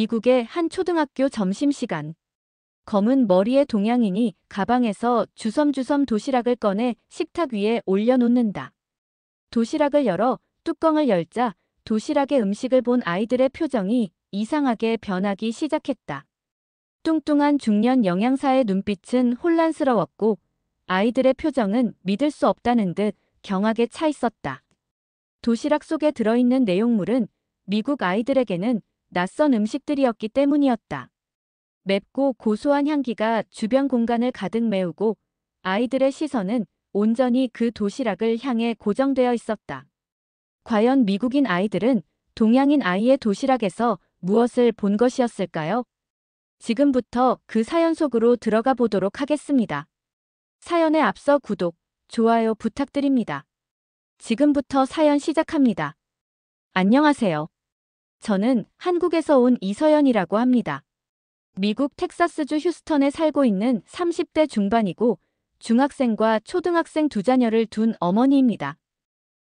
미국의 한 초등학교 점심시간. 검은 머리의 동양인이 가방에서 주섬주섬 도시락을 꺼내 식탁 위에 올려놓는다. 도시락을 열어 뚜껑을 열자 도시락에 음식을 본 아이들의 표정이 이상하게 변하기 시작했다. 뚱뚱한 중년 영양사의 눈빛은 혼란스러웠고 아이들의 표정은 믿을 수 없다는 듯 경악에 차 있었다. 도시락 속에 들어있는 내용물은 미국 아이들에게는 낯선 음식들이었기 때문이었다. 맵고 고소한 향기가 주변 공간을 가득 메우고 아이들의 시선은 온전히 그 도시락을 향해 고정되어 있었다. 과연 미국인 아이들은 동양인 아이의 도시락에서 무엇을 본 것이었을까요? 지금부터 그 사연 속으로 들어가 보도록 하겠습니다. 사연에 앞서 구독, 좋아요 부탁드립니다. 지금부터 사연 시작합니다. 안녕하세요. 저는 한국에서 온 이서연이라고 합니다. 미국 텍사스주 휴스턴에 살고 있는 30대 중반이고 중학생과 초등학생 두 자녀를 둔 어머니입니다.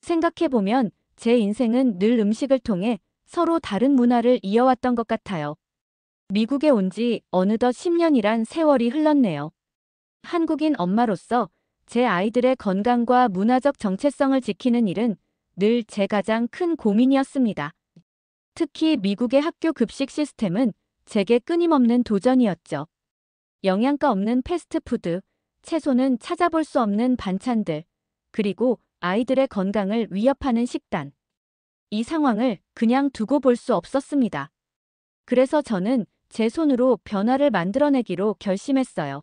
생각해보면 제 인생은 늘 음식을 통해 서로 다른 문화를 이어왔던 것 같아요. 미국에 온 지 어느덧 10년이란 세월이 흘렀네요. 한국인 엄마로서 제 아이들의 건강과 문화적 정체성을 지키는 일은 늘 제 가장 큰 고민이었습니다. 특히 미국의 학교 급식 시스템은 제게 끊임없는 도전이었죠. 영양가 없는 패스트푸드, 채소는 찾아볼 수 없는 반찬들, 그리고 아이들의 건강을 위협하는 식단. 이 상황을 그냥 두고 볼 수 없었습니다. 그래서 저는 제 손으로 변화를 만들어내기로 결심했어요.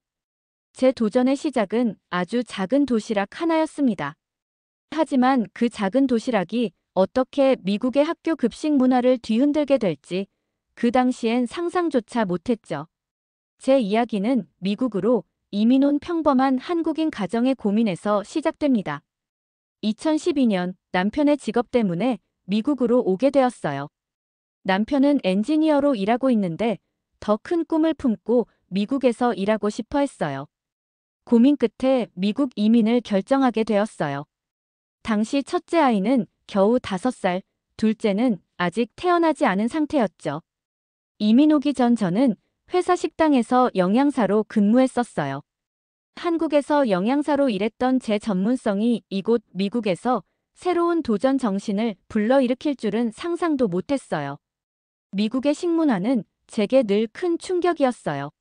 제 도전의 시작은 아주 작은 도시락 하나였습니다. 하지만 그 작은 도시락이 어떻게 미국의 학교 급식 문화를 뒤흔들게 될지 그 당시엔 상상조차 못했죠. 제 이야기는 미국으로 이민 온 평범한 한국인 가정의 고민에서 시작됩니다. 2012년 남편의 직업 때문에 미국으로 오게 되었어요. 남편은 엔지니어로 일하고 있는데 더 큰 꿈을 품고 미국에서 일하고 싶어 했어요. 고민 끝에 미국 이민을 결정하게 되었어요. 당시 첫째 아이는 겨우 5살, 둘째는 아직 태어나지 않은 상태였죠. 이민 오기 전 저는 회사 식당에서 영양사로 근무했었어요. 한국에서 영양사로 일했던 제 전문성이 이곳 미국에서 새로운 도전 정신을 불러일으킬 줄은 상상도 못했어요. 미국의 식문화는 제게 늘 큰 충격이었어요.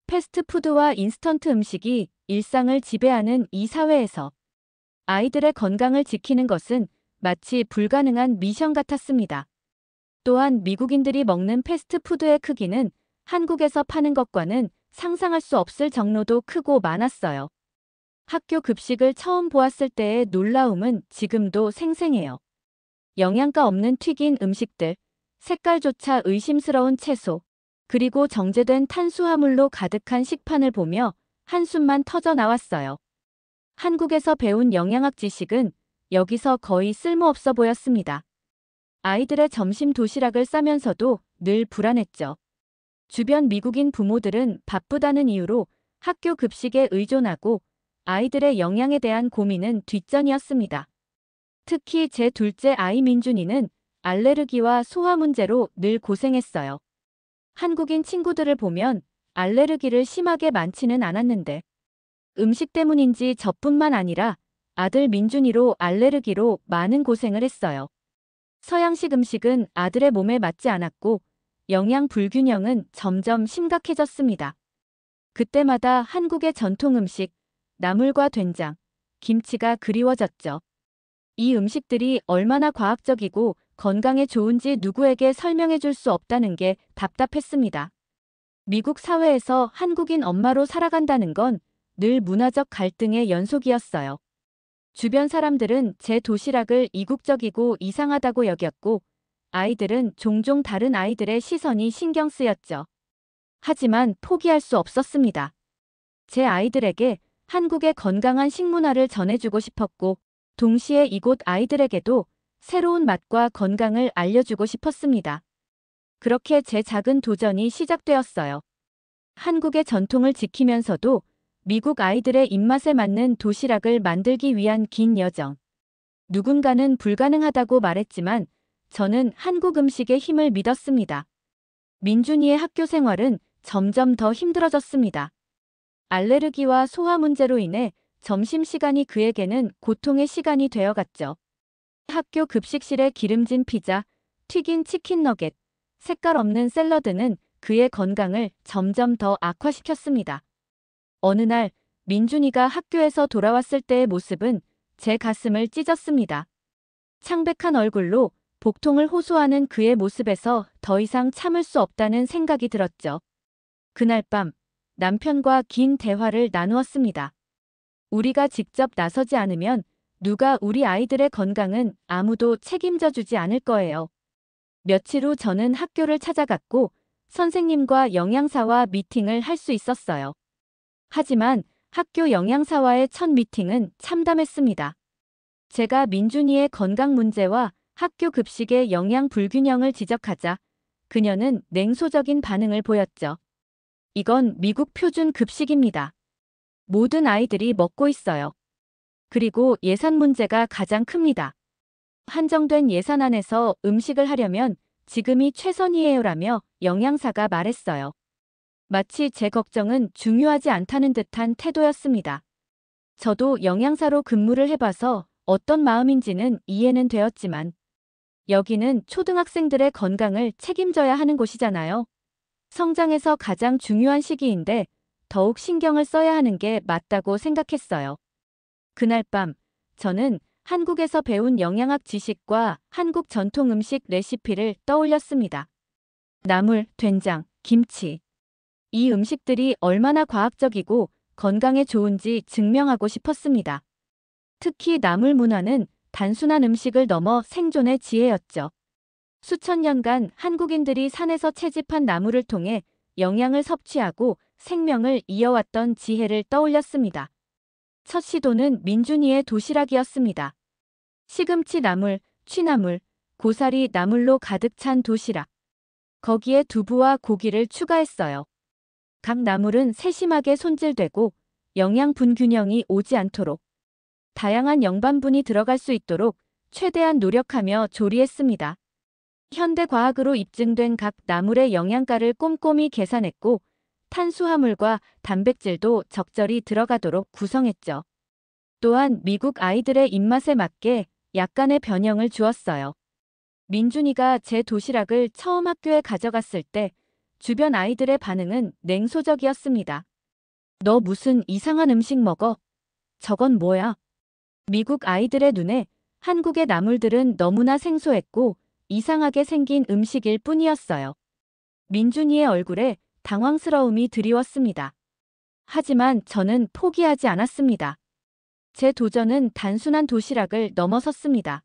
패스트푸드와 인스턴트 음식이 일상을 지배하는 이 사회에서 아이들의 건강을 지키는 것은 마치 불가능한 미션 같았습니다. 또한 미국인들이 먹는 패스트푸드의 크기는 한국에서 파는 것과는 상상할 수 없을 정도로 크고 많았어요. 학교 급식을 처음 보았을 때의 놀라움은 지금도 생생해요. 영양가 없는 튀긴 음식들, 색깔조차 의심스러운 채소, 그리고 정제된 탄수화물로 가득한 식판을 보며 한숨만 터져 나왔어요. 한국에서 배운 영양학 지식은 여기서 거의 쓸모없어 보였습니다. 아이들의 점심 도시락을 싸면서도 늘 불안했죠. 주변 미국인 부모들은 바쁘다는 이유로 학교 급식에 의존하고 아이들의 영양에 대한 고민은 뒷전이었습니다. 특히 제 둘째 아이 민준이는 알레르기와 소화 문제로 늘 고생했어요. 한국인 친구들을 보면 알레르기를 심하게 많지는 않았는데 음식 때문인지 저뿐만 아니라 아들 민준이로 알레르기로 많은 고생을 했어요. 서양식 음식은 아들의 몸에 맞지 않았고 영양 불균형은 점점 심각해졌습니다. 그때마다 한국의 전통 음식, 나물과 된장, 김치가 그리워졌죠. 이 음식들이 얼마나 과학적이고 건강에 좋은지 누구에게 설명해 줄 수 없다는 게 답답했습니다. 미국 사회에서 한국인 엄마로 살아간다는 건 늘 문화적 갈등의 연속이었어요. 주변 사람들은 제 도시락을 이국적이고 이상하다고 여겼고 아이들은 종종 다른 아이들의 시선이 신경 쓰였죠. 하지만 포기할 수 없었습니다. 제 아이들에게 한국의 건강한 식문화를 전해주고 싶었고 동시에 이곳 아이들에게도 새로운 맛과 건강을 알려주고 싶었습니다. 그렇게 제 작은 도전이 시작되었어요. 한국의 전통을 지키면서도 미국 아이들의 입맛에 맞는 도시락을 만들기 위한 긴 여정. 누군가는 불가능하다고 말했지만 저는 한국 음식의 힘을 믿었습니다. 민준이의 학교 생활은 점점 더 힘들어졌습니다. 알레르기와 소화 문제로 인해 점심시간이 그에게는 고통의 시간이 되어갔죠. 학교 급식실의 기름진 피자, 튀긴 치킨 너겟, 색깔 없는 샐러드는 그의 건강을 점점 더 악화시켰습니다. 어느 날 민준이가 학교에서 돌아왔을 때의 모습은 제 가슴을 찢었습니다. 창백한 얼굴로 복통을 호소하는 그의 모습에서 더 이상 참을 수 없다는 생각이 들었죠. 그날 밤 남편과 긴 대화를 나누었습니다. 우리가 직접 나서지 않으면 누가 우리 아이들의 건강은 아무도 책임져 주지 않을 거예요. 며칠 후 저는 학교를 찾아갔고 선생님과 영양사와 미팅을 할 수 있었어요. 하지만 학교 영양사와의 첫 미팅은 참담했습니다. 제가 민준이의 건강 문제와 학교 급식의 영양 불균형을 지적하자 그녀는 냉소적인 반응을 보였죠. 이건 미국 표준 급식입니다. 모든 아이들이 먹고 있어요. 그리고 예산 문제가 가장 큽니다. 한정된 예산 안에서 음식을 하려면 지금이 최선이에요라며 영양사가 말했어요. 마치 제 걱정은 중요하지 않다는 듯한 태도였습니다. 저도 영양사로 근무를 해봐서 어떤 마음인지는 이해는 되었지만 여기는 초등학생들의 건강을 책임져야 하는 곳이잖아요. 성장에서 가장 중요한 시기인데 더욱 신경을 써야 하는 게 맞다고 생각했어요. 그날 밤 저는 한국에서 배운 영양학 지식과 한국 전통 음식 레시피를 떠올렸습니다. 나물, 된장, 김치. 이 음식들이 얼마나 과학적이고 건강에 좋은지 증명하고 싶었습니다. 특히 나물 문화는 단순한 음식을 넘어 생존의 지혜였죠. 수천 년간 한국인들이 산에서 채집한 나물을 통해 영양을 섭취하고 생명을 이어왔던 지혜를 떠올렸습니다. 첫 시도는 민준이의 도시락이었습니다. 시금치 나물, 취나물, 고사리 나물로 가득 찬 도시락. 거기에 두부와 고기를 추가했어요. 각 나물은 세심하게 손질되고 영양 분균형이 오지 않도록 다양한 영양분이 들어갈 수 있도록 최대한 노력하며 조리했습니다. 현대과학으로 입증된 각 나물의 영양가를 꼼꼼히 계산했고 탄수화물과 단백질도 적절히 들어가도록 구성했죠. 또한 미국 아이들의 입맛에 맞게 약간의 변형을 주었어요. 민준이가 제 도시락을 처음 학교에 가져갔을 때 주변 아이들의 반응은 냉소적이었습니다. 너 무슨 이상한 음식 먹어? 저건 뭐야? 미국 아이들의 눈에 한국의 나물들은 너무나 생소했고 이상하게 생긴 음식일 뿐이었어요. 민준이의 얼굴에 당황스러움이 드리웠습니다. 하지만 저는 포기하지 않았습니다. 제 도전은 단순한 도시락을 넘어섰습니다.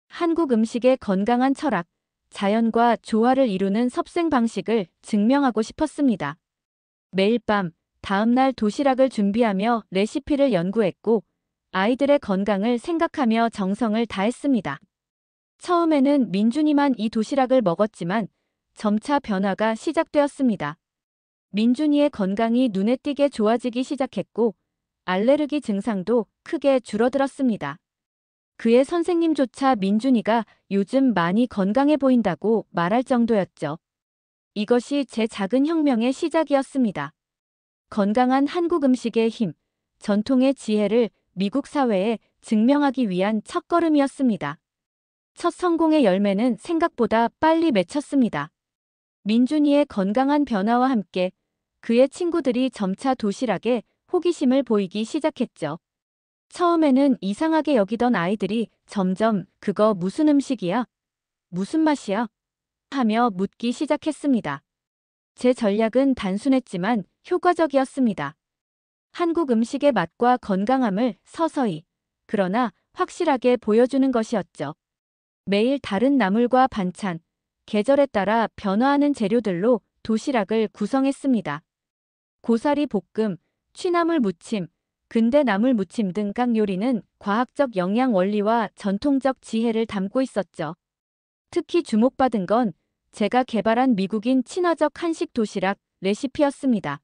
한국 음식의 건강한 철학, 자연과 조화를 이루는 섭생 방식을 증명하고 싶었습니다. 매일 밤, 다음날 도시락을 준비하며 레시피를 연구했고 아이들의 건강을 생각하며 정성을 다했습니다. 처음에는 민준이만 이 도시락을 먹었지만 점차 변화가 시작되었습니다. 민준이의 건강이 눈에 띄게 좋아지기 시작했고 알레르기 증상도 크게 줄어들었습니다. 그의 선생님조차 민준이가 요즘 많이 건강해 보인다고 말할 정도였죠. 이것이 제 작은 혁명의 시작이었습니다. 건강한 한국 음식의 힘, 전통의 지혜를 미국 사회에 증명하기 위한 첫걸음이었습니다. 첫 성공의 열매는 생각보다 빨리 맺혔습니다. 민준이의 건강한 변화와 함께 그의 친구들이 점차 도시락에 호기심을 보이기 시작했죠. 처음에는 이상하게 여기던 아이들이 점점 그거 무슨 음식이야? 무슨 맛이야? 하며 묻기 시작했습니다. 제 전략은 단순했지만 효과적이었습니다. 한국 음식의 맛과 건강함을 서서히, 그러나 확실하게 보여주는 것이었죠. 매일 다른 나물과 반찬, 계절에 따라 변화하는 재료들로 도시락을 구성했습니다. 고사리 볶음, 취나물 무침, 근대 나물 무침 등 각 요리는 과학적 영양 원리와 전통적 지혜를 담고 있었죠. 특히 주목받은 건 제가 개발한 미국인 친화적 한식 도시락 레시피였습니다.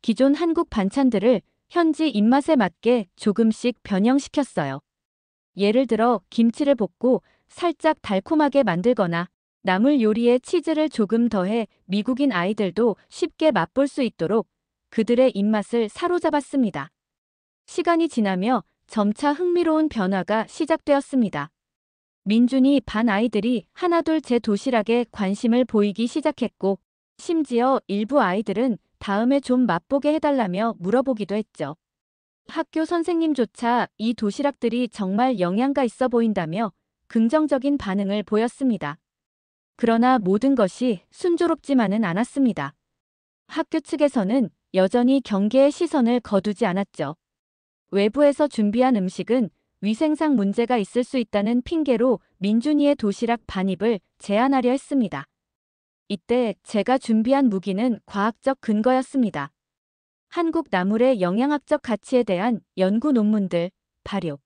기존 한국 반찬들을 현지 입맛에 맞게 조금씩 변형시켰어요. 예를 들어 김치를 볶고 살짝 달콤하게 만들거나 나물 요리에 치즈를 조금 더해 미국인 아이들도 쉽게 맛볼 수 있도록 그들의 입맛을 사로잡았습니다. 시간이 지나며 점차 흥미로운 변화가 시작되었습니다. 민준이 반 아이들이 하나둘 제 도시락에 관심을 보이기 시작했고, 심지어 일부 아이들은 다음에 좀 맛보게 해달라며 물어보기도 했죠. 학교 선생님조차 이 도시락들이 정말 영양가 있어 보인다며 긍정적인 반응을 보였습니다. 그러나 모든 것이 순조롭지만은 않았습니다. 학교 측에서는 여전히 경계의 시선을 거두지 않았죠. 외부에서 준비한 음식은 위생상 문제가 있을 수 있다는 핑계로 민준이의 도시락 반입을 제한하려 했습니다. 이때 제가 준비한 무기는 과학적 근거였습니다. 한국 나물의 영양학적 가치에 대한 연구 논문들, 발효,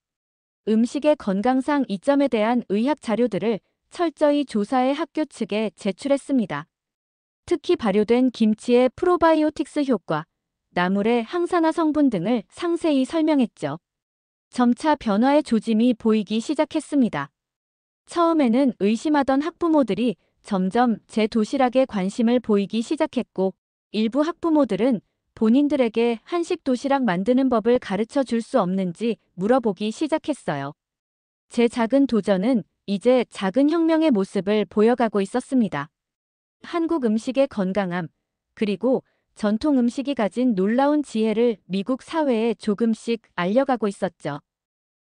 음식의 건강상 이점에 대한 의학 자료들을 철저히 조사해 학교 측에 제출했습니다. 특히 발효된 김치의 프로바이오틱스 효과, 나물의 항산화 성분 등을 상세히 설명했죠. 점차 변화의 조짐이 보이기 시작했습니다. 처음에는 의심하던 학부모들이 점점 제 도시락에 관심을 보이기 시작했고, 일부 학부모들은 본인들에게 한식 도시락 만드는 법을 가르쳐 줄 수 없는지 물어보기 시작했어요. 제 작은 도전은 이제 작은 혁명의 모습을 보여가고 있었습니다. 한국 음식의 건강함, 그리고 전통 음식이 가진 놀라운 지혜를 미국 사회에 조금씩 알려가고 있었죠.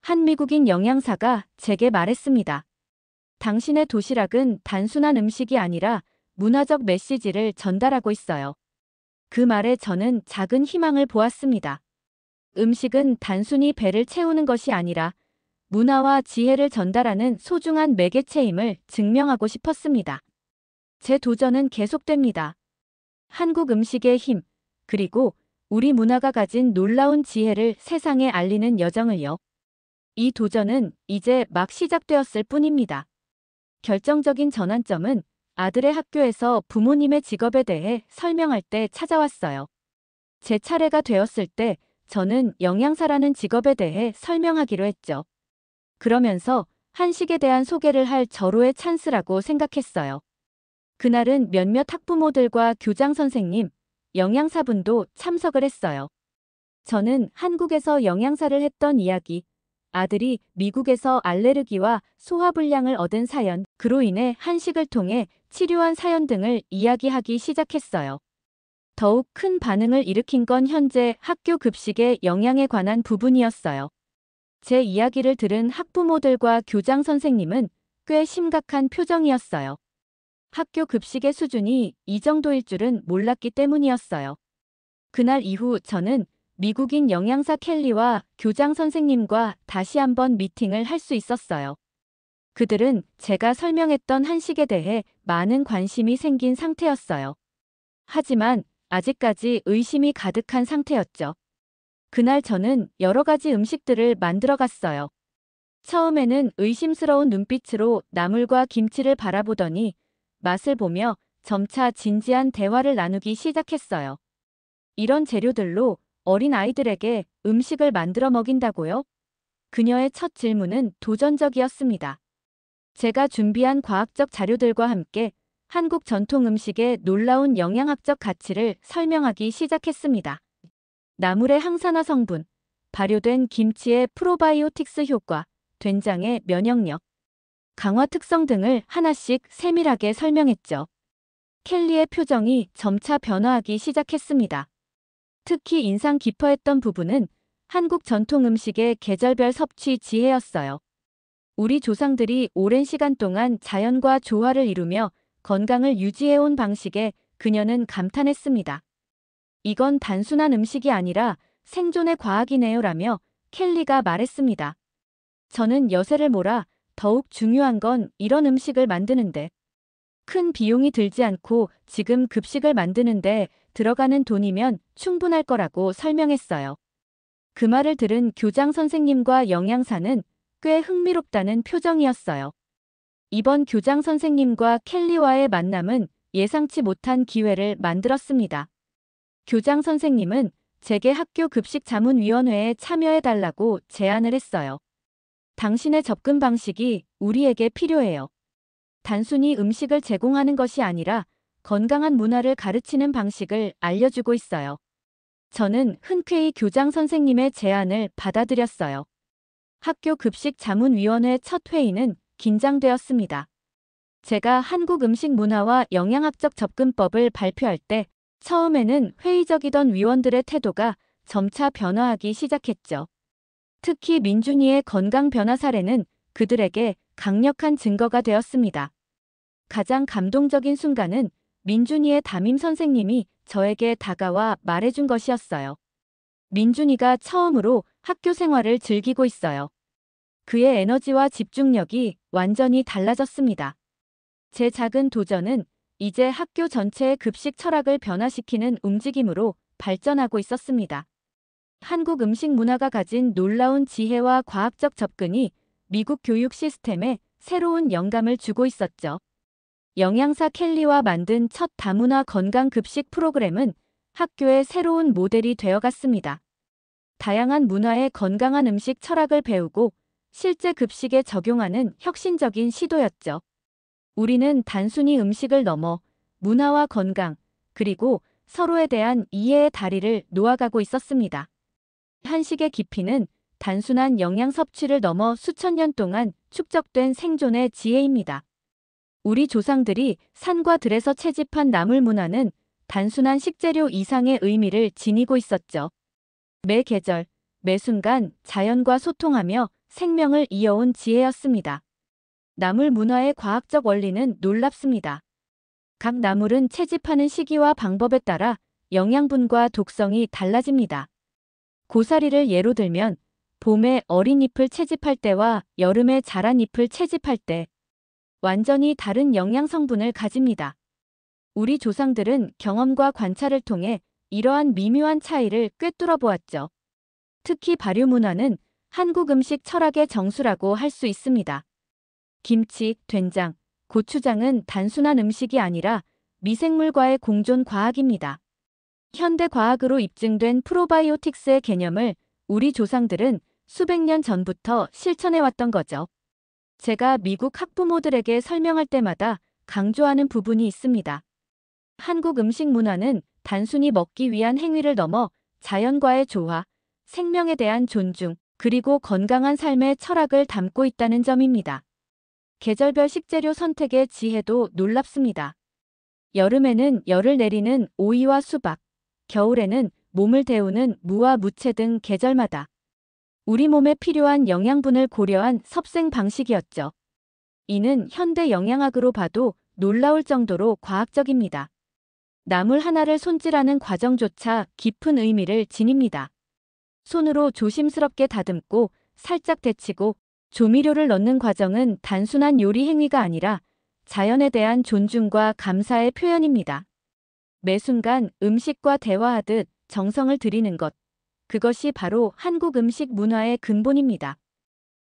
한 미국인 영양사가 제게 말했습니다. 당신의 도시락은 단순한 음식이 아니라 문화적 메시지를 전달하고 있어요. 그 말에 저는 작은 희망을 보았습니다. 음식은 단순히 배를 채우는 것이 아니라 문화와 지혜를 전달하는 소중한 매개체임을 증명하고 싶었습니다. 제 도전은 계속됩니다. 한국 음식의 힘, 그리고 우리 문화가 가진 놀라운 지혜를 세상에 알리는 여정을요. 이 도전은 이제 막 시작되었을 뿐입니다. 결정적인 전환점은 아들의 학교에서 부모님의 직업에 대해 설명할 때 찾아왔어요. 제 차례가 되었을 때 저는 영양사라는 직업에 대해 설명하기로 했죠. 그러면서 한식에 대한 소개를 할 절호의 찬스라고 생각했어요. 그날은 몇몇 학부모들과 교장 선생님, 영양사분도 참석을 했어요. 저는 한국에서 영양사를 했던 이야기, 아들이 미국에서 알레르기와 소화불량을 얻은 사연, 그로 인해 한식을 통해 치료한 사연 등을 이야기하기 시작했어요. 더욱 큰 반응을 일으킨 건 현재 학교 급식의 영양에 관한 부분이었어요. 제 이야기를 들은 학부모들과 교장 선생님은 꽤 심각한 표정이었어요. 학교 급식의 수준이 이 정도일 줄은 몰랐기 때문이었어요. 그날 이후 저는 미국인 영양사 켈리와 교장 선생님과 다시 한번 미팅을 할 수 있었어요. 그들은 제가 설명했던 한식에 대해 많은 관심이 생긴 상태였어요. 하지만 아직까지 의심이 가득한 상태였죠. 그날 저는 여러 가지 음식들을 만들어 갔어요. 처음에는 의심스러운 눈빛으로 나물과 김치를 바라보더니 맛을 보며 점차 진지한 대화를 나누기 시작했어요. 이런 재료들로 어린 아이들에게 음식을 만들어 먹인다고요? 그녀의 첫 질문은 도전적이었습니다. 제가 준비한 과학적 자료들과 함께 한국 전통 음식의 놀라운 영양학적 가치를 설명하기 시작했습니다. 나물의 항산화 성분, 발효된 김치의 프로바이오틱스 효과, 된장의 면역력, 강화 특성 등을 하나씩 세밀하게 설명했죠. 켈리의 표정이 점차 변화하기 시작했습니다. 특히 인상 깊어했던 부분은 한국 전통 음식의 계절별 섭취 지혜였어요. 우리 조상들이 오랜 시간 동안 자연과 조화를 이루며 건강을 유지해온 방식에 그녀는 감탄했습니다. 이건 단순한 음식이 아니라 생존의 과학이네요라며 켈리가 말했습니다. 저는 여세를 몰아 더욱 중요한 건 이런 음식을 만드는데 큰 비용이 들지 않고 지금 급식을 만드는데 들어가는 돈이면 충분할 거라고 설명했어요. 그 말을 들은 교장 선생님과 영양사는 꽤 흥미롭다는 표정이었어요. 이번 교장 선생님과 켈리와의 만남은 예상치 못한 기회를 만들었습니다. 교장 선생님은 제게 학교 급식 자문위원회에 참여해달라고 제안을 했어요. 당신의 접근 방식이 우리에게 필요해요. 단순히 음식을 제공하는 것이 아니라 건강한 문화를 가르치는 방식을 알려주고 있어요. 저는 흔쾌히 교장 선생님의 제안을 받아들였어요. 학교 급식 자문위원회 첫 회의는 긴장되었습니다. 제가 한국 음식 문화와 영양학적 접근법을 발표할 때 처음에는 회의적이던 위원들의 태도가 점차 변화하기 시작했죠. 특히 민준이의 건강 변화 사례는 그들에게 강력한 증거가 되었습니다. 가장 감동적인 순간은 민준이의 담임 선생님이 저에게 다가와 말해준 것이었어요. 민준이가 처음으로 학교 생활을 즐기고 있어요. 그의 에너지와 집중력이 완전히 달라졌습니다. 제 작은 도전은 이제 학교 전체의 급식 철학을 변화시키는 움직임으로 발전하고 있었습니다. 한국 음식 문화가 가진 놀라운 지혜와 과학적 접근이 미국 교육 시스템에 새로운 영감을 주고 있었죠. 영양사 켈리와 만든 첫 다문화 건강 급식 프로그램은 학교의 새로운 모델이 되어갔습니다. 다양한 문화의 건강한 음식 철학을 배우고 실제 급식에 적용하는 혁신적인 시도였죠. 우리는 단순히 음식을 넘어 문화와 건강, 그리고 서로에 대한 이해의 다리를 놓아가고 있었습니다. 한식의 깊이는 단순한 영양 섭취를 넘어 수천 년 동안 축적된 생존의 지혜입니다. 우리 조상들이 산과 들에서 채집한 나물 문화는 단순한 식재료 이상의 의미를 지니고 있었죠. 매 계절, 매 순간 자연과 소통하며 생명을 이어온 지혜였습니다. 나물 문화의 과학적 원리는 놀랍습니다. 각 나물은 채집하는 시기와 방법에 따라 영양분과 독성이 달라집니다. 고사리를 예로 들면 봄에 어린 잎을 채집할 때와 여름에 자란 잎을 채집할 때 완전히 다른 영양 성분을 가집니다. 우리 조상들은 경험과 관찰을 통해 이러한 미묘한 차이를 꿰뚫어 보았죠. 특히 발효 문화는 한국 음식 철학의 정수라고 할 수 있습니다. 김치, 된장, 고추장은 단순한 음식이 아니라 미생물과의 공존 과학입니다. 현대 과학으로 입증된 프로바이오틱스의 개념을 우리 조상들은 수백 년 전부터 실천해왔던 거죠. 제가 미국 학부모들에게 설명할 때마다 강조하는 부분이 있습니다. 한국 음식 문화는 단순히 먹기 위한 행위를 넘어 자연과의 조화, 생명에 대한 존중, 그리고 건강한 삶의 철학을 담고 있다는 점입니다. 계절별 식재료 선택의 지혜도 놀랍습니다. 여름에는 열을 내리는 오이와 수박, 겨울에는 몸을 데우는 무와 무채 등 계절마다 우리 몸에 필요한 영양분을 고려한 섭생 방식이었죠. 이는 현대 영양학으로 봐도 놀라울 정도로 과학적입니다. 나물 하나를 손질하는 과정조차 깊은 의미를 지닙니다. 손으로 조심스럽게 다듬고 살짝 데치고 조미료를 넣는 과정은 단순한 요리 행위가 아니라 자연에 대한 존중과 감사의 표현입니다. 매 순간 음식과 대화하듯 정성을 들이는 것, 그것이 바로 한국 음식 문화의 근본입니다.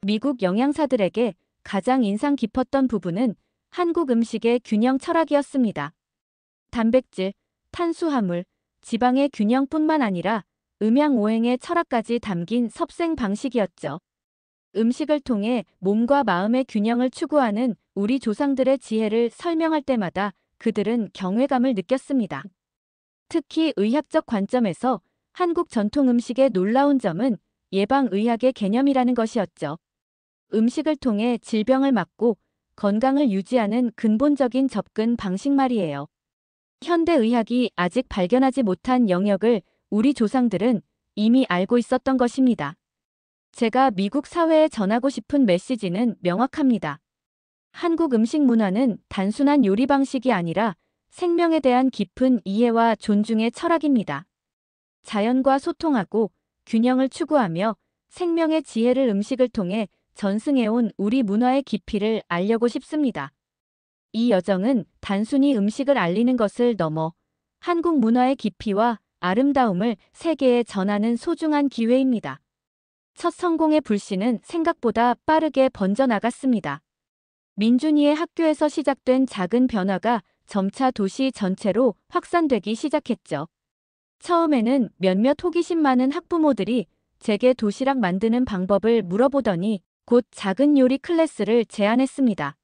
미국 영양사들에게 가장 인상 깊었던 부분은 한국 음식의 균형 철학이었습니다. 단백질, 탄수화물, 지방의 균형뿐만 아니라 음양오행의 철학까지 담긴 섭생 방식이었죠. 음식을 통해 몸과 마음의 균형을 추구하는 우리 조상들의 지혜를 설명할 때마다 그들은 경외감을 느꼈습니다. 특히 의학적 관점에서 한국 전통 음식의 놀라운 점은 예방의학의 개념이라는 것이었죠. 음식을 통해 질병을 막고 건강을 유지하는 근본적인 접근 방식 말이에요. 현대의학이 아직 발견하지 못한 영역을 우리 조상들은 이미 알고 있었던 것입니다. 제가 미국 사회에 전하고 싶은 메시지는 명확합니다. 한국 음식 문화는 단순한 요리 방식이 아니라 생명에 대한 깊은 이해와 존중의 철학입니다. 자연과 소통하고 균형을 추구하며 생명의 지혜를 음식을 통해 전승해온 우리 문화의 깊이를 알려고 싶습니다. 이 여정은 단순히 음식을 알리는 것을 넘어 한국 문화의 깊이와 아름다움을 세계에 전하는 소중한 기회입니다. 첫 성공의 불씨는 생각보다 빠르게 번져나갔습니다. 민준이의 학교에서 시작된 작은 변화가 점차 도시 전체로 확산되기 시작했죠. 처음에는 몇몇 호기심 많은 학부모들이 제게 도시락 만드는 방법을 물어보더니 곧 작은 요리 클래스를 제안했습니다.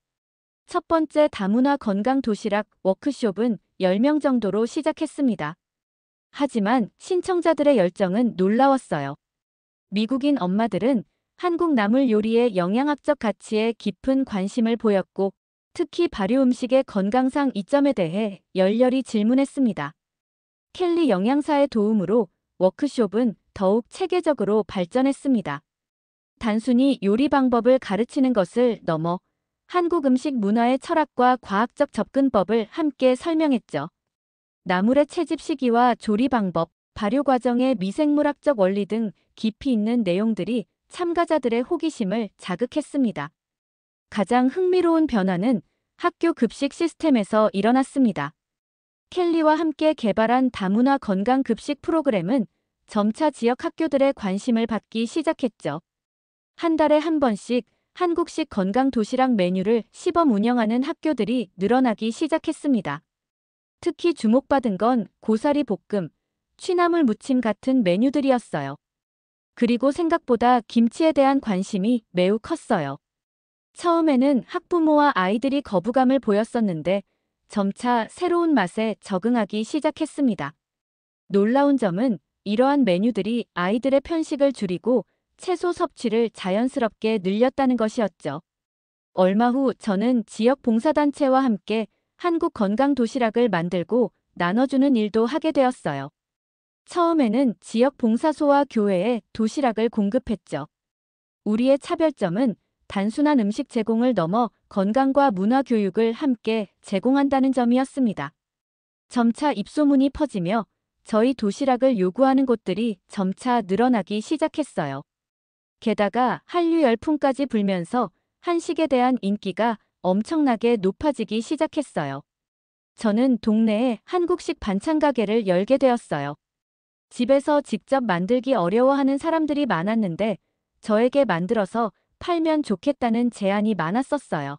첫 번째 다문화 건강 도시락 워크숍은 10명 정도로 시작했습니다. 하지만 신청자들의 열정은 놀라웠어요. 미국인 엄마들은 한국 나물 요리의 영양학적 가치에 깊은 관심을 보였고, 특히 발효 음식의 건강상 이점에 대해 열렬히 질문했습니다. 켈리 영양사의 도움으로 워크숍은 더욱 체계적으로 발전했습니다. 단순히 요리 방법을 가르치는 것을 넘어 한국 음식 문화의 철학과 과학적 접근법을 함께 설명했죠. 나물의 채집 시기와 조리 방법, 발효 과정의 미생물학적 원리 등 깊이 있는 내용들이 참가자들의 호기심을 자극했습니다. 가장 흥미로운 변화는 학교 급식 시스템에서 일어났습니다. 켈리와 함께 개발한 다문화 건강 급식 프로그램은 점차 지역 학교들의 관심을 받기 시작했죠. 한 달에 한 번씩 한국식 건강 도시락 메뉴를 시범 운영하는 학교들이 늘어나기 시작했습니다. 특히 주목받은 건 고사리 볶음, 취나물 무침 같은 메뉴들이었어요. 그리고 생각보다 김치에 대한 관심이 매우 컸어요. 처음에는 학부모와 아이들이 거부감을 보였었는데 점차 새로운 맛에 적응하기 시작했습니다. 놀라운 점은 이러한 메뉴들이 아이들의 편식을 줄이고 채소 섭취를 자연스럽게 늘렸다는 것이었죠. 얼마 후 저는 지역 봉사단체와 함께 한국 건강 도시락을 만들고 나눠주는 일도 하게 되었어요. 처음에는 지역 봉사소와 교회에 도시락을 공급했죠. 우리의 차별점은 단순한 음식 제공을 넘어 건강과 문화 교육을 함께 제공한다는 점이었습니다. 점차 입소문이 퍼지며 저희 도시락을 요구하는 곳들이 점차 늘어나기 시작했어요. 게다가 한류 열풍까지 불면서 한식에 대한 인기가 엄청나게 높아지기 시작했어요. 저는 동네에 한국식 반찬 가게를 열게 되었어요. 집에서 직접 만들기 어려워하는 사람들이 많았는데 저에게 만들어서 팔면 좋겠다는 제안이 많았었어요.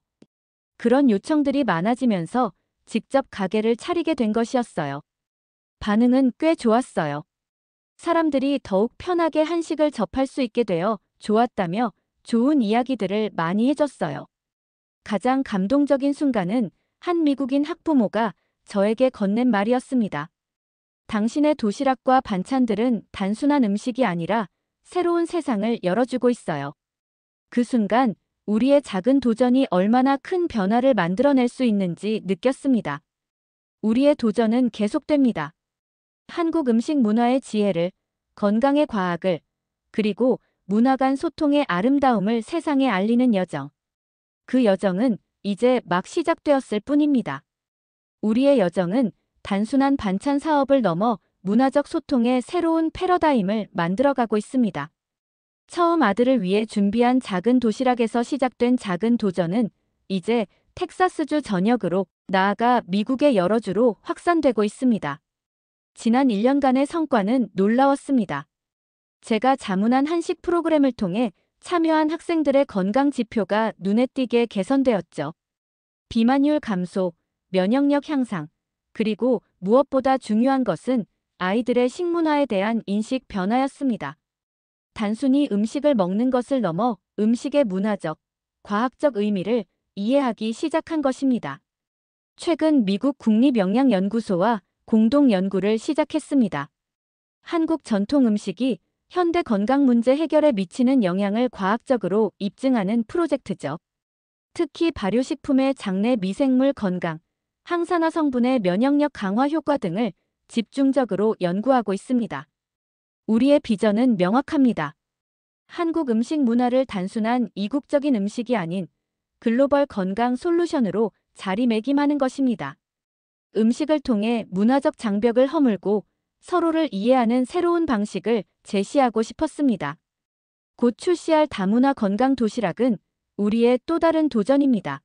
그런 요청들이 많아지면서 직접 가게를 차리게 된 것이었어요. 반응은 꽤 좋았어요. 사람들이 더욱 편하게 한식을 접할 수 있게 되어 좋았다며 좋은 이야기들을 많이 해줬어요. 가장 감동적인 순간은 한 미국인 학부모가 저에게 건넨 말이었습니다. 당신의 도시락과 반찬들은 단순한 음식이 아니라 새로운 세상을 열어주고 있어요. 그 순간 우리의 작은 도전이 얼마나 큰 변화를 만들어낼 수 있는지 느꼈습니다. 우리의 도전은 계속됩니다. 한국 음식 문화의 지혜를, 건강의 과학을, 그리고 문화 간 소통의 아름다움을 세상에 알리는 여정. 그 여정은 이제 막 시작되었을 뿐입니다. 우리의 여정은 단순한 반찬 사업을 넘어 문화적 소통의 새로운 패러다임을 만들어가고 있습니다. 처음 아들을 위해 준비한 작은 도시락에서 시작된 작은 도전은 이제 텍사스주 전역으로, 나아가 미국의 여러 주로 확산되고 있습니다. 지난 1년간의 성과는 놀라웠습니다. 제가 자문한 한식 프로그램을 통해 참여한 학생들의 건강 지표가 눈에 띄게 개선되었죠. 비만율 감소, 면역력 향상, 그리고 무엇보다 중요한 것은 아이들의 식문화에 대한 인식 변화였습니다. 단순히 음식을 먹는 것을 넘어 음식의 문화적, 과학적 의미를 이해하기 시작한 것입니다. 최근 미국 국립영양연구소와 공동 연구를 시작했습니다. 한국 전통 음식이 현대 건강 문제 해결에 미치는 영향을 과학적으로 입증하는 프로젝트죠. 특히 발효식품의 장내 미생물 건강, 항산화 성분의 면역력 강화 효과 등을 집중적으로 연구하고 있습니다. 우리의 비전은 명확합니다. 한국 음식 문화를 단순한 이국적인 음식이 아닌 글로벌 건강 솔루션으로 자리매김하는 것입니다. 음식을 통해 문화적 장벽을 허물고 서로를 이해하는 새로운 방식을 제시하고 싶었습니다. 곧 출시할 다문화 건강 도시락은 우리의 또 다른 도전입니다.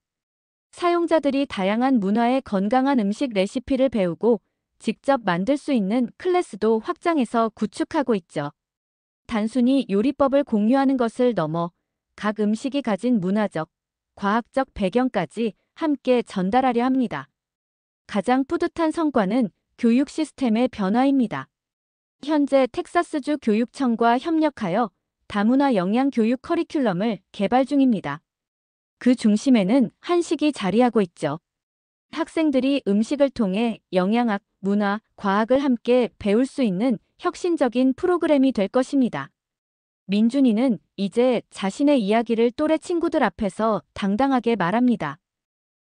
사용자들이 다양한 문화의 건강한 음식 레시피를 배우고 직접 만들 수 있는 클래스도 확장해서 구축하고 있죠. 단순히 요리법을 공유하는 것을 넘어 각 음식이 가진 문화적, 과학적 배경까지 함께 전달하려 합니다. 가장 뿌듯한 성과는 교육 시스템의 변화입니다. 현재 텍사스주 교육청과 협력하여 다문화 영양 교육 커리큘럼을 개발 중입니다. 그 중심에는 한식이 자리하고 있죠. 학생들이 음식을 통해 영양학, 문화, 과학을 함께 배울 수 있는 혁신적인 프로그램이 될 것입니다. 민준이는 이제 자신의 이야기를 또래 친구들 앞에서 당당하게 말합니다.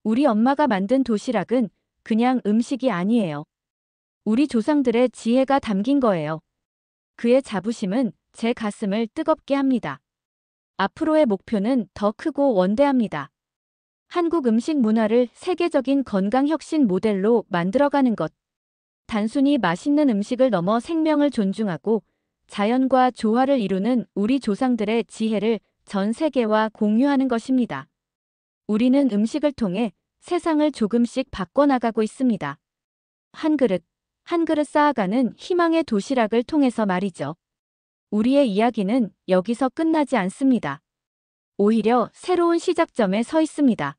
우리 엄마가 만든 도시락은 그냥 음식이 아니에요. 우리 조상들의 지혜가 담긴 거예요. 그의 자부심은 제 가슴을 뜨겁게 합니다. 앞으로의 목표는 더 크고 원대합니다. 한국 음식 문화를 세계적인 건강 혁신 모델로 만들어가는 것. 단순히 맛있는 음식을 넘어 생명을 존중하고 자연과 조화를 이루는 우리 조상들의 지혜를 전 세계와 공유하는 것입니다. 우리는 음식을 통해 세상을 조금씩 바꿔나가고 있습니다. 한 그릇, 한 그릇 쌓아가는 희망의 도시락을 통해서 말이죠. 우리의 이야기는 여기서 끝나지 않습니다. 오히려 새로운 시작점에 서 있습니다.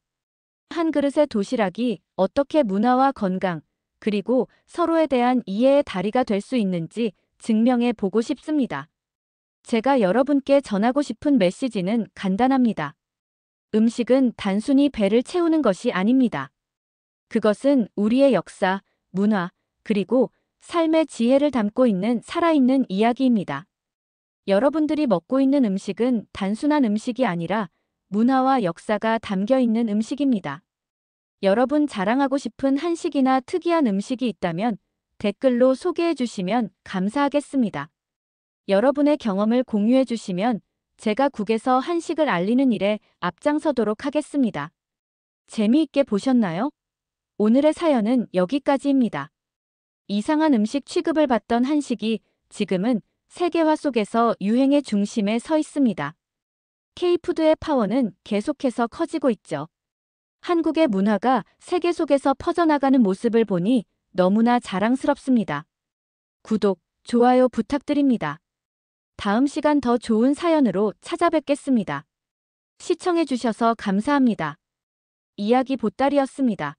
한 그릇의 도시락이 어떻게 문화와 건강, 그리고 서로에 대한 이해의 다리가 될 수 있는지 증명해 보고 싶습니다. 제가 여러분께 전하고 싶은 메시지는 간단합니다. 음식은 단순히 배를 채우는 것이 아닙니다. 그것은 우리의 역사, 문화, 그리고 삶의 지혜를 담고 있는 살아있는 이야기입니다. 여러분들이 먹고 있는 음식은 단순한 음식이 아니라 문화와 역사가 담겨 있는 음식입니다. 여러분 자랑하고 싶은 한식이나 특이한 음식이 있다면 댓글로 소개해 주시면 감사하겠습니다. 여러분의 경험을 공유해 주시면 제가 국에서 한식을 알리는 일에 앞장서도록 하겠습니다. 재미있게 보셨나요? 오늘의 사연은 여기까지입니다. 이상한 음식 취급을 받던 한식이 지금은 세계화 속에서 유행의 중심에 서 있습니다. K푸드의 파워는 계속해서 커지고 있죠. 한국의 문화가 세계 속에서 퍼져나가는 모습을 보니 너무나 자랑스럽습니다. 구독, 좋아요 부탁드립니다. 다음 시간 더 좋은 사연으로 찾아뵙겠습니다. 시청해주셔서 감사합니다. 이야기 보따리였습니다.